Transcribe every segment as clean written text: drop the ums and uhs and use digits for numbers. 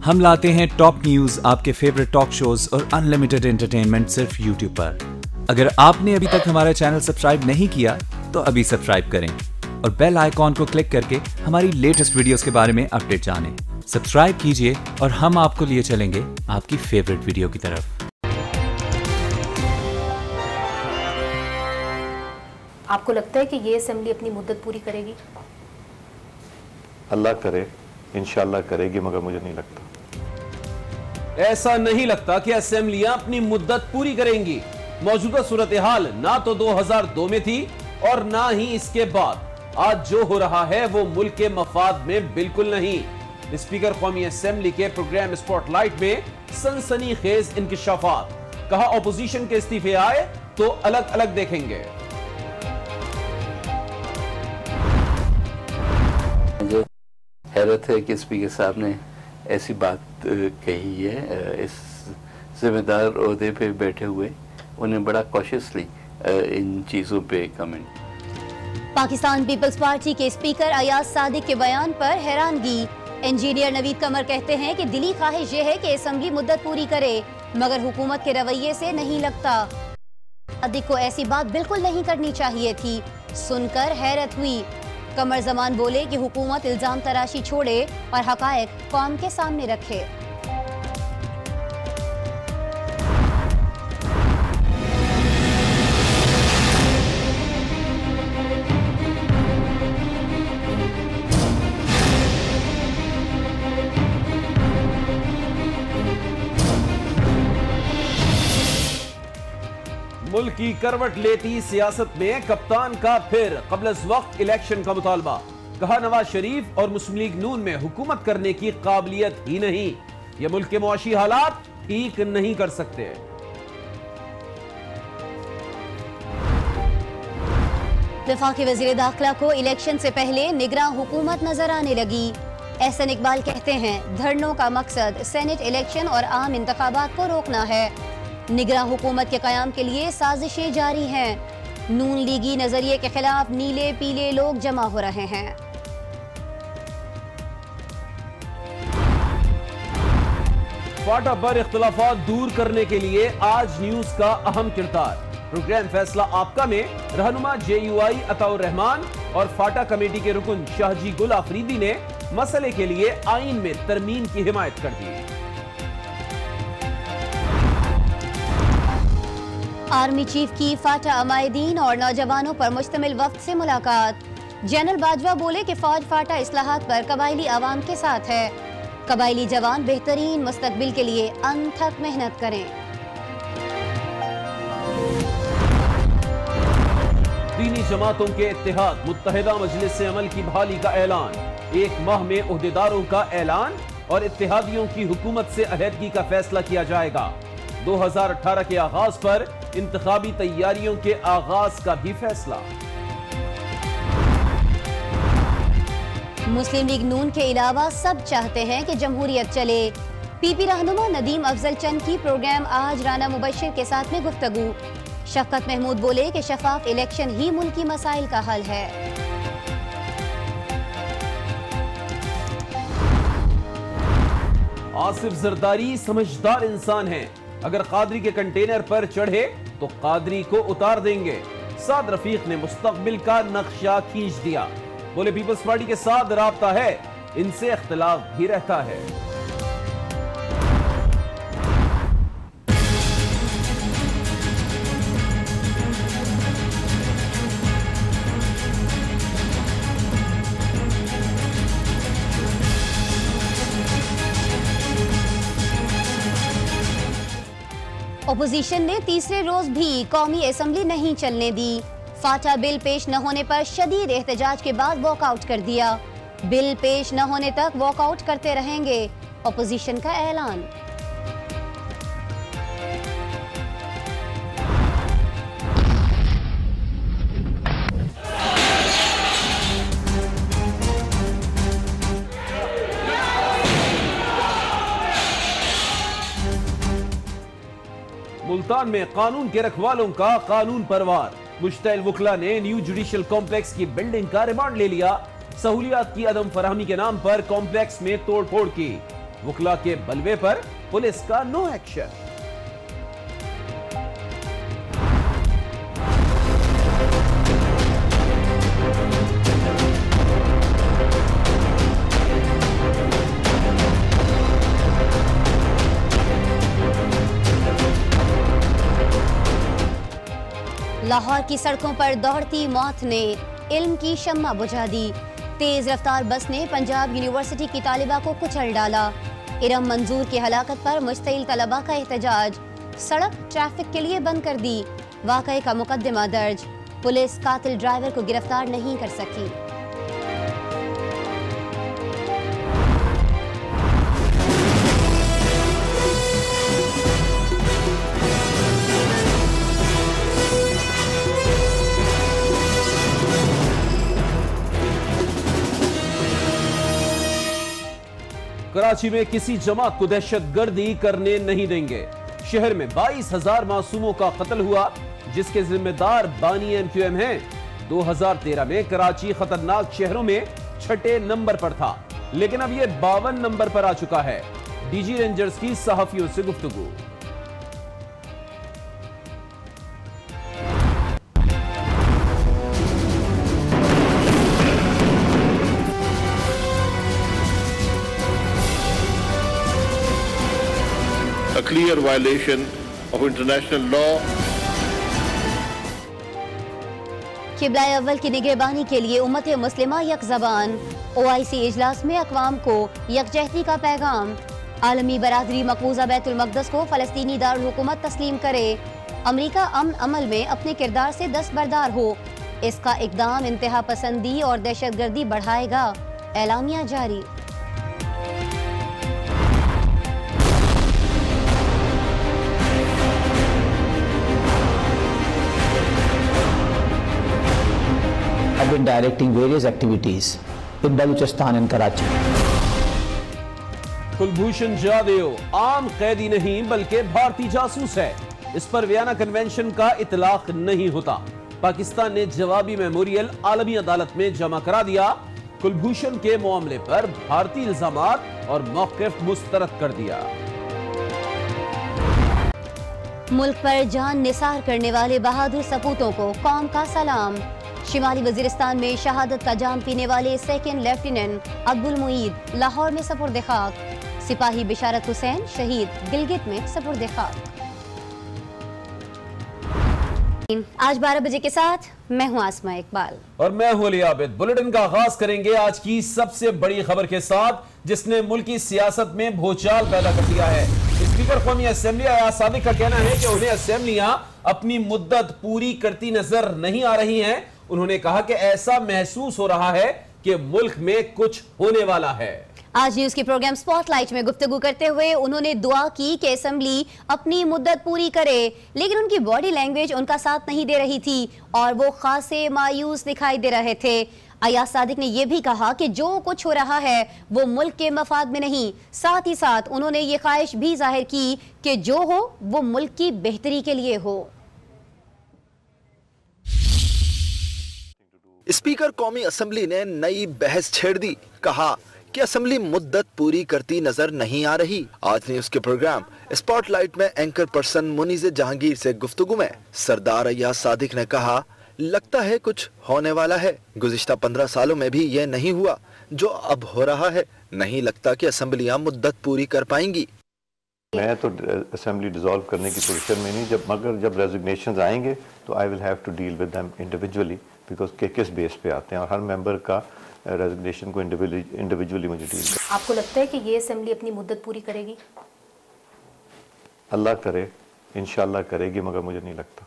हम लाते हैं top news, आपके फेवरेट टॉक शोज और अनलिमिटेड एंटरटेनमेंट सिर्फ यूट्यूब पर। अगर आपने अभी तक हमारा चैनल सब्सक्राइब नहीं किया तो अभी सब्सक्राइब करें और बेल आइकॉन को क्लिक करके हमारी लेटेस्ट वीडियोस के बारे में अपडेट जानें। सब्सक्राइब कीजिए और हम आपको लिए चलेंगे आपकी फेवरेट वीडियो की तरफ। आपको लगता है कि ये असेंबली अपनी मुद्दत पूरी करेगी? अल्लाह करे, इंशाल्लाह करेगी, मगर मुझे नहीं लगता। ऐसा नहीं लगता कि असेंबलियां अपनी मुद्दत पूरी करेंगी। मौजूदा सूरत हाल ना तो 2002 में थी और ना ही इसके बाद। आज जो हो रहा है वो मुल्क के मफाद में बिल्कुल नहीं। स्पीकर कौमी असेंबली के प्रोग्राम स्पॉटलाइट में सनसनीखेज इंकिशाफात। कहा ऑपोजिशन के इस्तीफे आए तो अलग अलग देखेंगे। मुझे हैरत है कि स्पीकर साहब ने ऐसी बात कही है। इस जिम्मेदार ओहदे पे बैठे हुए उन्हें बड़ा कॉशियसली इन चीज़ों पे कमेंट। पाकिस्तान पीपल्स पार्टी के स्पीकर अयाज सादिक के बयान पर हैरानगी। इंजीनियर नवीद कमर कहते हैं कि दिली ख्वाहिश ये है कि असेंबली मुद्दत पूरी करे, मगर हुकूमत के रवैये से नहीं लगता। सादिक को ऐसी बात बिल्कुल नहीं करनी चाहिए थी। सुनकर हैरत हुई। कमर जमान बोले कि हुकूमत इल्जाम तराशी छोड़े और हकायक कौम के सामने रखे। मुल्क की करवट लेती सियासत में कप्तान का फिर कबल वक्त इलेक्शन का मुतालबा। कहा नवाज शरीफ और मुस्लिम लीग नून में हुकूमत करने की काबिलियत ही नहीं, ये मुल्क के मुआशी हालात ठीक नहीं कर सकते। वफाकी वज़ीर दाखिला को इलेक्शन से पहले निगरान हुकूमत नजर आने लगी। एहसन इकबाल कहते हैं धरनों का मकसद सेनेट इलेक्शन और आम इंतखाबात को रोकना है। निगरान हुकूमत के कयाम के लिए साजिशें जारी हैं। नून लीगी नजरिए के खिलाफ नीले पीले लोग जमा हो रहे हैं। फाटा पर इख्तिलाफात दूर करने के लिए आज न्यूज का अहम किरदार। प्रोग्राम फैसला आपका में रहनुमा JUI अताउर रहमान और फाटा कमेटी के रुकन शाहजी गुल आफरीदी ने मसले के लिए आइन में तरमीम की हिमायत कर दी। आर्मी चीफ की फाटा अमायदीन और नौजवानों पर मुश्तमिल वफ्द से मुलाकात। जनरल बाजवा बोले कि फौज फाटा इस्लाहात पर कबायली आवाम के साथ है। कबायली जवान बेहतरीन मुस्तकबिल के लिए अनथक मेहनत करें। दीनी जमातों के इत्तेहाद मुत्तहिदा मजलिस से अमल की बहाली का ऐलान। 1 माह में ओहदेदारों का ऐलान और इत्तेहादियों की हुकूमत से अलहदगी का फैसला किया जाएगा। 2018 के आगाज पर इंतखाबी तैयारियों के आगाज का भी फैसला। मुस्लिम लीग नून के अलावा सब चाहते हैं कि जमहूरियत चले। PP रहनुमा नदीम अफजल चंद की प्रोग्राम आज राना मुबशिर के साथ में गुफ्तगू। शफकत महमूद बोले कि शफाफ इलेक्शन ही मुल्की मसाइल का हल है। आसिफ जरदारी समझदार इंसान है, अगर कादरी के कंटेनर पर चढ़े तो कादरी को उतार देंगे। साद रफीक ने मुस्तकबिल का नक्शा खींच दिया। बोले पीपल्स पार्टी के साथ राब्ता है, इनसे इख्तिलाफ भी रहता है। ओपोजिशन ने तीसरे रोज भी कौमी असेंबली नहीं चलने दी। फाटा बिल पेश न होने पर शदीद एहतजाज के बाद वॉकआउट कर दिया। बिल पेश न होने तक वॉकआउट करते रहेंगे, ओपोजिशन का ऐलान। मुल्तान में कानून के रखवालों का कानून परवार। मुश्तइल वकला ने न्यू जुडिशल कॉम्प्लेक्स की बिल्डिंग का रिमांड ले लिया। सहूलियात की अदम फराहमी के नाम पर कॉम्प्लेक्स में तोड़ फोड़ की। वकला के बलवे पर पुलिस का नो एक्शन। लाहौर की सड़कों पर दौड़ती मौत ने इल्म की शम्मा बुझा दी। तेज रफ्तार बस ने पंजाब यूनिवर्सिटी की तालिबा को कुचल डाला। इरम मंजूर की हलाकत पर मुश्तिल तलबा का एहतजाज। सड़क ट्रैफिक के लिए बंद कर दी। वाकये का मुकदमा दर्ज। पुलिस कातिल ड्राइवर को गिरफ्तार नहीं कर सकी। कराची में किसी जमात को दहशतगर्दी करने नहीं देंगे। शहर में 22,000 मासूमों का कत्ल हुआ, जिसके जिम्मेदार बानी MQM हैं। 2013 में कराची खतरनाक शहरों में 6ठे नंबर पर था, लेकिन अब यह 52 नंबर पर आ चुका है। DG रेंजर्स की सहाफियों से गुफ्तगू। A clear violation of international law. किबला अव्वल की निगहबानी के लिए उम्मत मुस्लिमा यकज़बान। OIC इजलास में अक़वाम को यकजहती का पैगाम। आलमी बरादरी मकबूजा बैतुल मक़दस को फ़लस्तीनी दारुल हुकूमत तस्लीम करे। अमरीका अमन अमल में अपने किरदार से दस्तबरदार हो। इसका इक़दाम इंतहा पसंदी और दहशतगर्दी बढ़ाएगा। एलामिया जारी। I've been directing various activities in Balochistan and Karachi. Kulbhushan जादेव आम कैदी नहीं बल्कि भारतीय जासूस है। इस पर वियना कन्वेंशन का इतलाक नहीं होता। पाकिस्तान ने जवाबी मेमोरियल आलमी अदालत में जमा करा दिया। कुलभूषण के मामले पर भारतीय इल्जामात और मौक़िफ़ मुस्तरद कर दिया। मुल्क पर जान निसार करने वाले बहादुर सपूतों को कौम का सलाम। शिमाली वजीरिस्तान में शहादत का जाम पीने वाले सेकंड लेफ्टिनेंट अब्दुल मुईद लाहौर में सपुर्द खाक। सिपाही बिशारत हुसैन शहीद गिलगित में सपुर्द खाक। आज 12 बजे के साथ मैं हूं आसमा इकबाल और मैं हूं अली आबिद। बुलेटिन का आगाज करेंगे आज की सबसे बड़ी खबर के साथ, जिसने मुल्क की सियासत में भूचाल पैदा कर दिया है। स्पीकर कौमी असेंबली अयाज सादिक का कहना है कि उन्हें असेंबलियां अपनी मुद्दत पूरी करती नजर नहीं आ रही हैं। उन्होंने कहा कि ऐसा महसूस हो रहा है कि मुल्क में कुछ होने वाला है। आज न्यूज के प्रोग्राम स्पॉटलाइट में गुफ्तगू करते हुए उन्होंने दुआ की कि असेंबली अपनी मुद्दत पूरी करे, लेकिन उनकी बॉडी लैंग्वेज उनका साथ नहीं दे रही थी और वो खासे मायूस दिखाई दे रहे थे। अयाज सादिक ने यह भी कहा कि जो कुछ हो रहा है वो मुल्क के मफाद में नहीं। साथ ही साथ उन्होंने ये ख्वाहिश भी जाहिर की कि जो हो वो मुल्क की बेहतरी के लिए हो। स्पीकर कौमी असेंबली ने नई बहस छेड़ दी। कहा कि असेंबली मुद्दत पूरी करती नजर नहीं आ रही। आज न्यूज के प्रोग्राम स्पॉटलाइट में एंकर पर्सन मुनीज़ जहांगीर से गुफ्तगू में सरदार अयाज सादिक ने कहा, लगता है कुछ होने वाला है। गुज़िश्ता 15 सालों में भी ये नहीं हुआ जो अब हो रहा है। नहीं लगता कि असेंबलियां मुद्दत पूरी कर पाएंगी। मैं तो असेंबली डिसॉल्व करने की पोजीशन में नहीं, मगर जब रेजिग्नेशंस आएंगे तो I will have to deal with them individually, because के किस बेस पे आते हैं और हर मेंबर का रेजिग्नेशन को इंडिविजुअली मुझे डील कर। आपको लगता है कि ये असेंबली अपनी मुद्दत पूरी करेगी? अल्लाह करे, इंशाल्लाह करेगी, मगर मुझे नहीं लगता।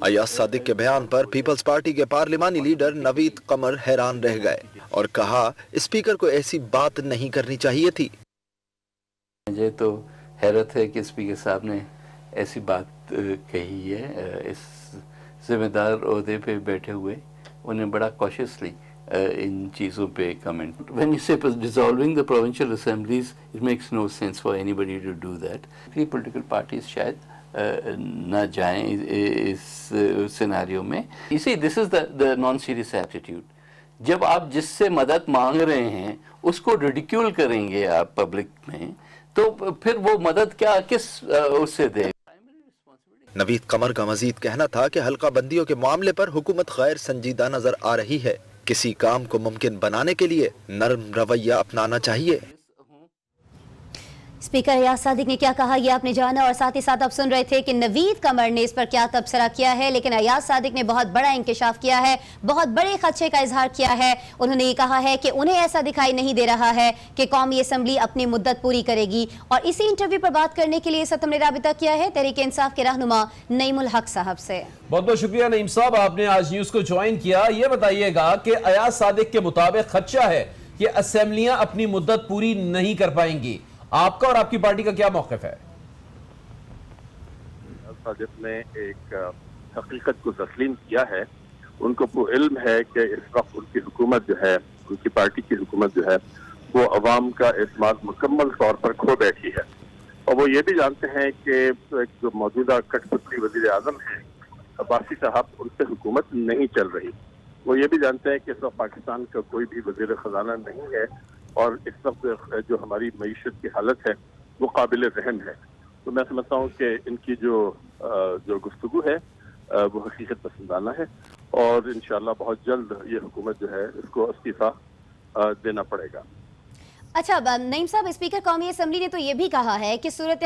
अयाज सादिक के बयान पर पीपल्स पार्टी के पार्लिमानी लीडर नवीद कमर हैरान रह गए और कहा, स्पीकर को ऐसी बात नहीं करनी चाहिए थी। मुझे तो हैरत है कि स्पीकर साहब ने ऐसी बात कही है। इस जिम्मेदार ओहदे पे बैठे हुए उन्हें बड़ा कॉशियसली इन चीज़ों पे comment. When you say dissolving the provincial assemblies, it makes no sense for anybody to do that. Political parties शायद ना जाएं इस सिनेरियो में। You see, this is the non-serious attitude. जब आप जिससे मदद मांग रहे हैं उसको रिडिक्यूल करेंगे आप पब्लिक में, तो फिर वो मदद क्या किस उससे दे। नवीद कमर का मजीद कहना था कि हल्का बंदियों के मामले पर हुकूमत गैर संजीदा नजर आ रही है। किसी काम को मुमकिन बनाने के लिए नरम रवैया अपनाना चाहिए। स्पीकर अयाज सादिक ने क्या कहा ये आपने जाना, और साथ ही साथ आप सुन रहे थे कि नवीद कमर ने इस पर क्या तबसरा किया है। लेकिन अयाज सादिक ने बहुत बड़ा इंकशाफ किया है, बहुत बड़े खदशे का इजहार किया है। उन्होंने ये कहा है कि उन्हें ऐसा दिखाई नहीं दे रहा है कि कौमी असम्बली अपनी मुद्दत पूरी करेगी। और इसी इंटरव्यू पर बात करने के लिए इस वक्त हमने राबिता किया है तहरीक इंसाफ के रहनुमा नईमुल हक साहब से। बहुत बहुत शुक्रिया नईम साहब, आपने आज न्यूज को ज्वाइन किया। ये बताइएगा कि अयाज सादिक के मुताबिक खदशा है कि असेंबलियां अपनी मुद्दत पूरी नहीं कर पाएंगी, आपका और आपकी पार्टी का क्या मौक़िफ़ है? सादिक ने एक हकीकत को तस्लीम किया है। उनको इल्म है कि इस वक्त उनकी हुकूमत जो है, उनकी पार्टी की हुकूमत जो है, वो अवाम का एतमाद मुकम्मल तौर पर खो बैठी है। और वो ये भी जानते हैं कि जो मौजूदा कठपुतली वज़ीर आज़म हैं अब्बासी साहब, उनसे हुकूमत नहीं चल रही। वो ये भी जानते हैं कि इस वक्त पाकिस्तान का कोई भी वज़ीर ख़जाना नहीं है और इस वक्त जो हमारी मईशत की हालत है वो काबिल रहम है। तो मैं समझता हूँ कि इनकी जो गुफ्तगू है वो हकीकत पसंदाना है और इंशाअल्लाह बहुत जल्द ये हुकूमत जो है इसको इस्तीफा देना पड़ेगा। अच्छा नईम साहब, स्पीकर कौमी असम्बली ने तो ये भी कहा है कि सूरत